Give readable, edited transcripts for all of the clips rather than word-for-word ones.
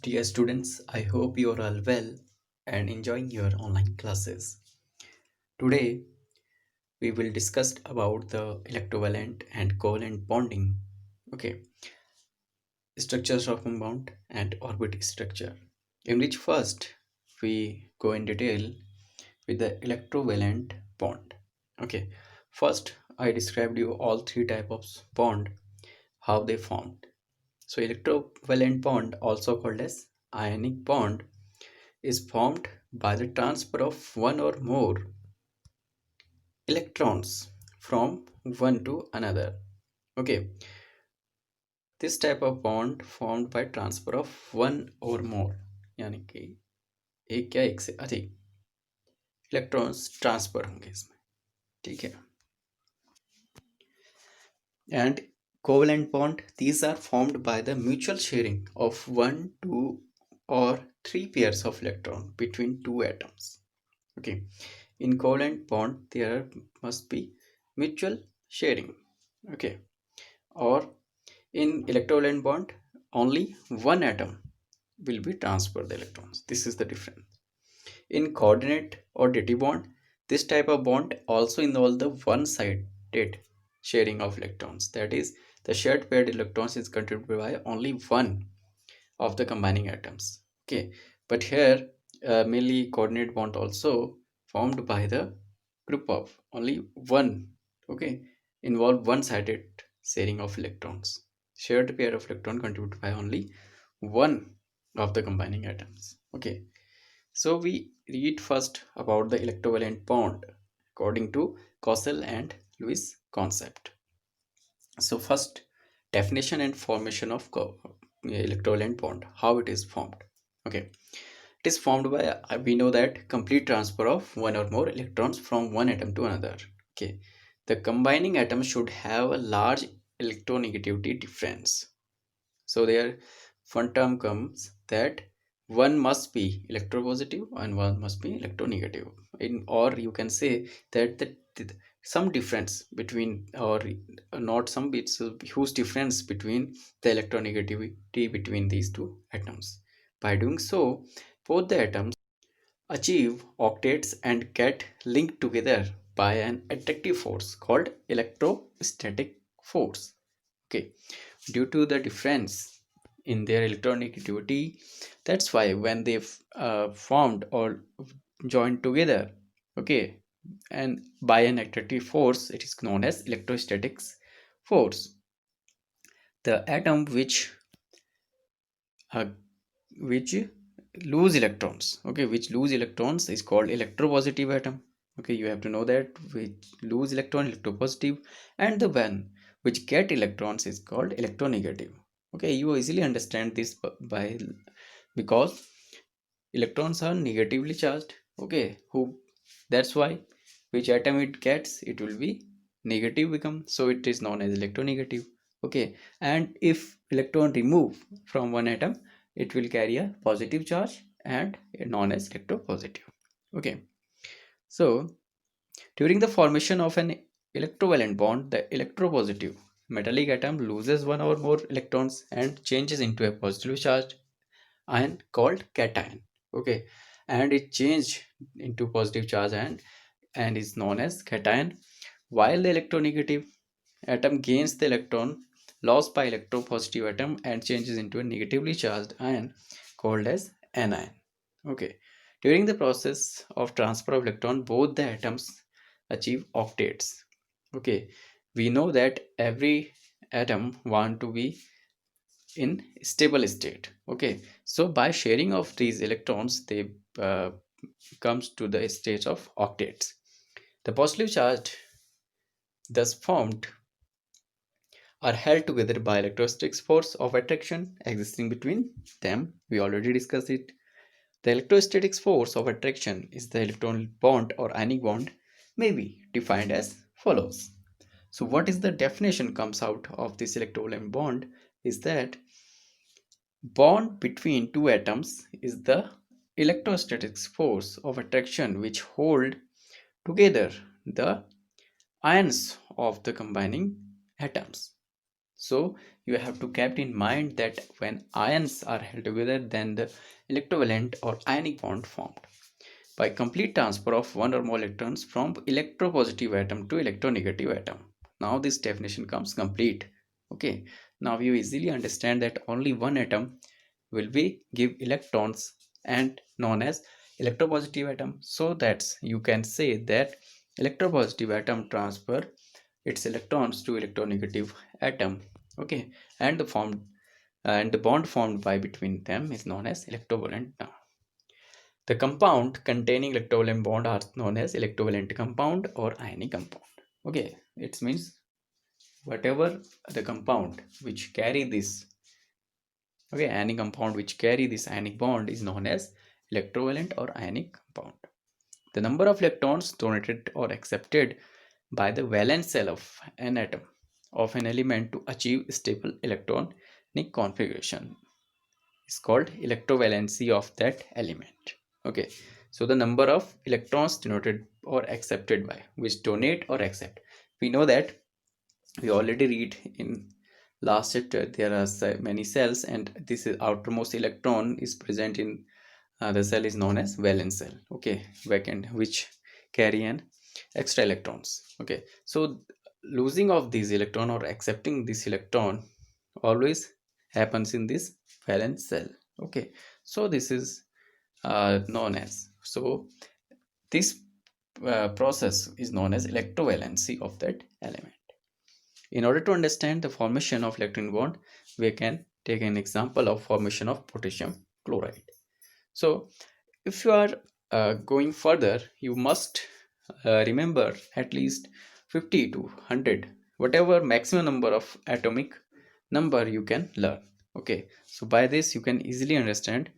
Dear students, I hope you are all well and enjoying your online classes. Today, we will discuss about the electrovalent and covalent bonding. Okay, structures of compound and orbit structure. In which first we go in detail with the electrovalent bond. Okay, first I described you all three types of bond, how they formed. So electrovalent bond, also called as ionic bond, is formed by the transfer of one or more electrons from one to another. Okay, this type of bond formed by transfer of one or more, यानी कि एक या एक से अधिक electrons transfer होंगे इसमें. ठीक है. And covalent bond, these are formed by the mutual sharing of one, two, or three pairs of electron between two atoms. Okay, in covalent bond there must be mutual sharing. Okay, or in electrovalent bond only one atom will be transfer the electrons. This is the difference. In coordinate or dirty bond, this type of bond also involves the one-sided sharing of electrons. That is, the shared paired electrons is contributed by only one of the combining atoms. Okay, but here mainly coordinate bond also formed by the group of only one. Okay, involve one-sided sharing of electrons. Shared pair of electron contributed by only one of the combining atoms. Okay, so we read first about the electrovalent bond according to Cossel and Lewis concept. So first, definition and formation of electrovalent bond, how it is formed. Okay, it is formed by we know that complete transfer of one or more electrons from one atom to another. Okay, the combining atom should have a large electronegativity difference. So there one term comes that one must be electropositive and one must be electronegative. In, or you can say that some difference between, or not some, it's a huge difference between the electronegativity between these two atoms. By doing so, both the atoms achieve octets and get linked together by an attractive force called electrostatic force. Okay, due to the difference in their electronegativity, that's why when they've formed or joined together, okay, and by an attractive force, it is known as electrostatics force. The atom uh, which lose electrons, okay, which lose electrons is called electropositive atom. Okay, you have to know that which lose electron, electropositive, and the one which get electrons is called electronegative. Okay, you easily understand this by because electrons are negatively charged. Okay, who, that's why which atom it gets, it will be negative become, so it is known as electronegative. Okay, and if electron remove from one atom, it will carry a positive charge and known as electropositive. Okay, so during the formation of an electrovalent bond, the electropositive metallic atom loses one or more electrons and changes into a positively charged ion called cation. Okay, and it changed into positive charge and is known as cation, while the electronegative atom gains the electron lost by electropositive atom and changes into a negatively charged ion called as anion. Okay, during the process of transfer of electron, both the atoms achieve octets. Okay, we know that every atom want to be in stable state. Okay, so by sharing of these electrons, they comes to the stage of octets. The positively charged thus formed are held together by electrostatic force of attraction existing between them. We already discussed it. The electrostatic force of attraction is the electron bond or ionic bond, may be defined as follows. So what is the definition comes out of this electrovalent bond is that bond between two atoms is the electrostatic force of attraction which hold together the ions of the combining atoms. So you have to keep in mind that when ions are held together, then the electrovalent or ionic bond formed by complete transfer of one or more electrons from electropositive atom to electronegative atom. Now this definition comes complete. Okay, now you easily understand that only one atom will be give electrons and known as electropositive atom. So that you can say that electropositive atom transfer its electrons to electronegative atom. Okay, and the bond formed by between them is known as electrovalent. Now the compound containing electrovalent bond are known as electrovalent compound or ionic compound. Okay, it means whatever the compound which carry this, okay, ionic compound which carry this ionic bond is known as electrovalent or ionic compound. The number of electrons donated or accepted by the valence shell of an atom of an element to achieve stable electronic configuration is called electrovalency of that element. Okay, so the number of electrons denoted or accepted by which donate or accept, we know that we already read in last chapter there are many cells, and this is outermost electron is present in the cell is known as valence cell. Okay, vacant, which carry an extra electrons. Okay, so losing of this electron or accepting this electron always happens in this valence cell. Okay, so this is known as, so this process is known as electrovalency of that element. In order to understand the formation of electron bond, we can take an example of formation of potassium chloride. So if you are going further, you must remember at least 50 to 100, whatever maximum number of atomic number you can learn. Okay, so by this you can easily understand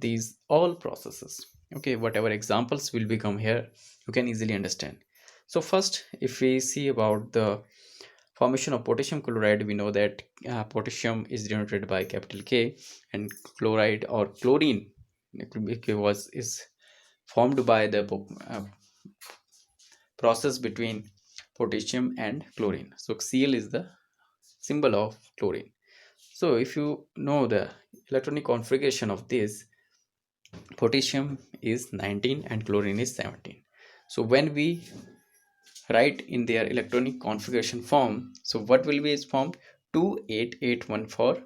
these all processes. Okay, whatever examples will become here, you can easily understand. So first, if we see about the formation of potassium chloride, we know that potassium is denoted by capital K, and chloride or chlorine is formed by the process between potassium and chlorine. So Cl is the symbol of chlorine. So if you know the electronic configuration of this, potassium is 19 and chlorine is 17. So when we write in their electronic configuration form, so what will be its form? 28814 for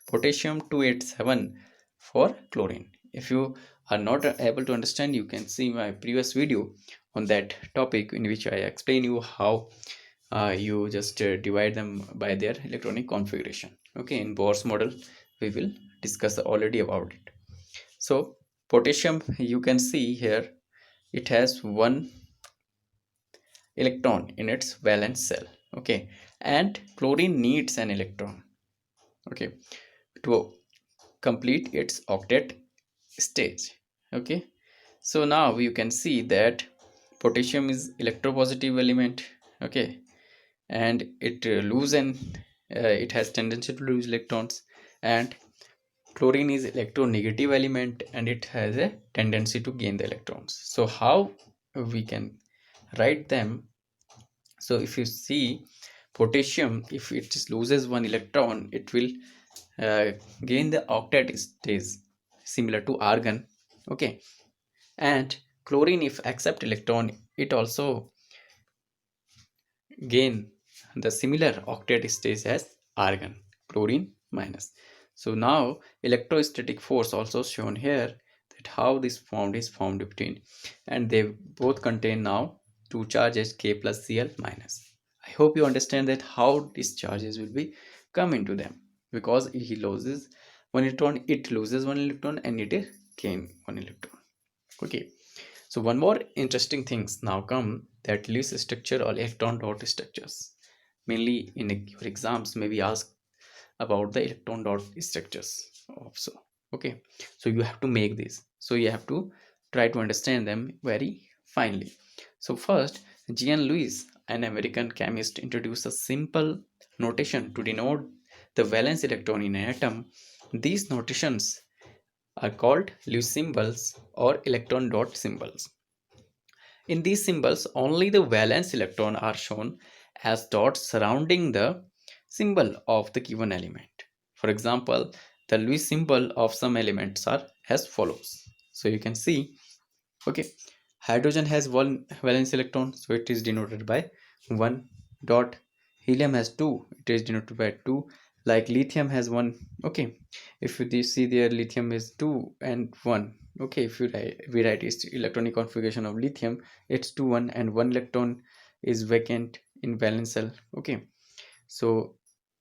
potassium, 287 for chlorine. If you are not able to understand, you can see my previous video on that topic in which I explain you how you just divide them by their electronic configuration. Okay, in Bohr's model we will discuss already about it. So potassium, you can see here, it has one electron in its valence shell. Okay, and chlorine needs an electron, okay, to complete its octet stage. Okay, so now you can see that potassium is electropositive element. Okay, and it it has tendency to lose electrons, and chlorine is electronegative element and it has a tendency to gain the electrons. So how we can write them? So if you see potassium, if it just loses one electron, it will gain the octet stage similar to argon. Okay, and chlorine, if accept electron, it also gain the similar octet stage as argon, chlorine minus. So now electrostatic force also shown here, that how this is formed between, and they both contain now two charges, K plus Cl minus. I hope you understand that how these charges will be come into them, because he loses one electron, it loses one electron, and it gain one electron. Okay, so one more interesting things now come, that Lewis structure or electron dot structures. Mainly in your exams may be asked about the electron dot structures also. Okay, so you have to make this. So you have to try to understand them very finely. So first, Jean Lewis, an American chemist, introduced a simple notation to denote the valence electron in an atom. These notations are called Lewis symbols or electron dot symbols. In these symbols, only the valence electron are shown as dots surrounding the symbol of the given element. For example, the Lewis symbol of some elements are as follows. So you can see, okay, hydrogen has one valence electron, so it is denoted by 1 dot. Helium has 2, it is denoted by 2. Like lithium has 1, okay. If you see there, lithium is 2 and 1, okay. If you we write its electronic configuration of lithium, it's 2 1, and 1 electron is vacant in valence shell, okay. So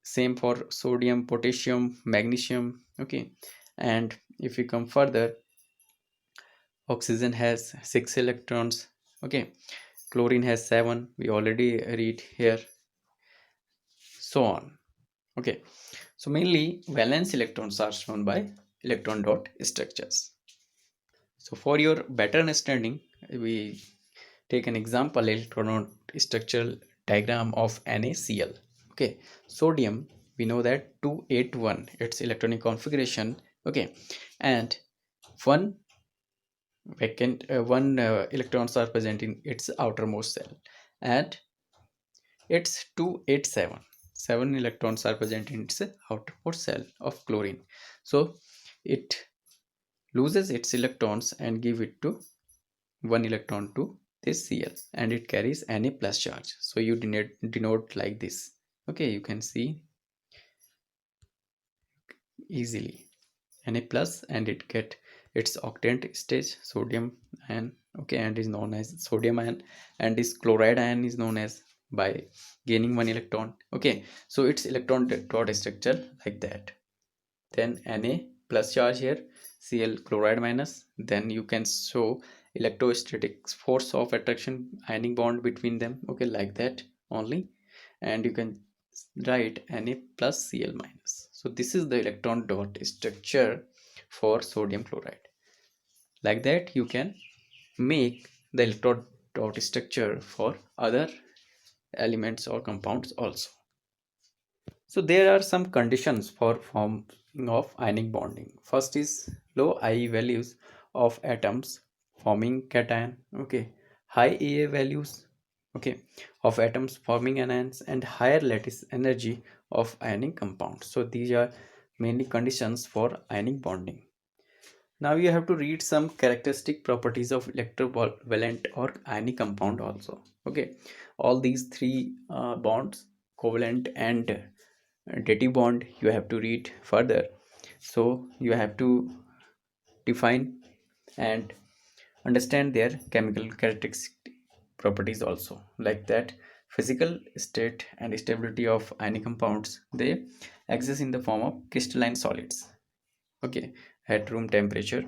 same for sodium, potassium, magnesium, okay. And if we come further, oxygen has 6 electrons, okay. Chlorine has 7, we already read here, so on, okay. So mainly valence electrons are shown by electron dot structures. So for your better understanding, we take an example electron dot structural diagram of NaCl, okay. Sodium, we know that 281 its electronic configuration, okay. And one one electrons are present in its outermost shell, and it's 287, 7 electrons are present in its outermost shell of chlorine. So it loses its electrons and give it to 1 electron to this Cl, and it carries Na plus charge. So you denote like this, okay. You can see easily Na plus, and it get its octant stage sodium ion, okay, and is known as sodium ion, and this chloride ion is known as by gaining 1 electron, okay. So its electron dot structure like that. Then Na plus charge here, Cl chloride minus. Then you can show electrostatic force of attraction ionic bond between them, okay, like that only. And you can write Na plus Cl minus. So this is the electron dot structure for sodium chloride. Like that you can make the electron dot structure for other elements or compounds also. So there are some conditions for forming of ionic bonding. First is low IE values of atoms forming cation, okay, high EA values, okay, of atoms forming anions, and higher lattice energy of ionic compounds. So these are mainly conditions for ionic bonding. Now you have to read some characteristic properties of electrovalent or ionic compound also, okay. All these three bonds, covalent and dative bond, you have to read further. So you have to define and understand their chemical characteristic properties also, like that physical state and stability of ionic compounds, they exist in the form of crystalline solids, okay, at room temperature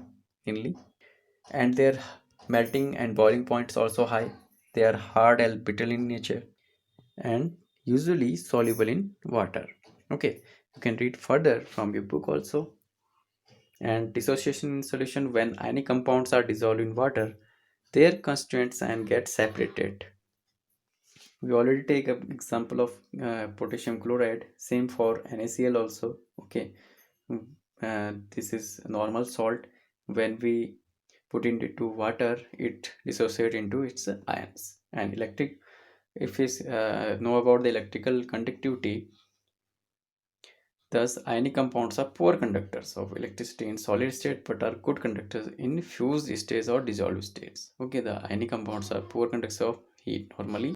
mainly. And their melting and boiling points also high. They are hard and brittle in nature, and usually soluble in water, okay. You can read further from your book also. And dissociation in solution, when ionic compounds are dissolved in water, their constituents and get separated. We already take an example of potassium chloride, same for NaCl also, okay. This is normal salt. When we put it into water, it dissociates into its ions. And electric, if we know about the electrical conductivity, thus ionic compounds are poor conductors of electricity in solid state, but are good conductors in fused states or dissolved states, okay. The ionic compounds are poor conductors of heat normally,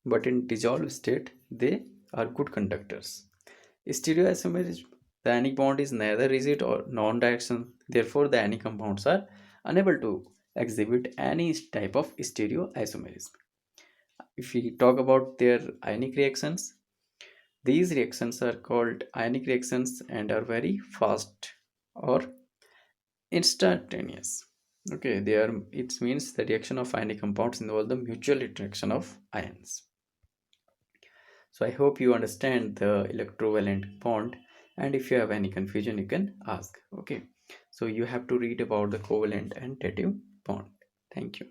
but in dissolved state they are good conductors. Stereoisomerism, the ionic bond is neither rigid or non-directional, therefore the ionic compounds are unable to exhibit any type of stereoisomerism. If we talk about their ionic reactions, these reactions are called ionic reactions and are very fast or instantaneous, okay. They are, it means the reaction of ionic compounds involve the mutual attraction of ions. So I hope you understand the electrovalent bond, and if you have any confusion you can ask, okay. So you have to read about the covalent and dative bond. Thank you.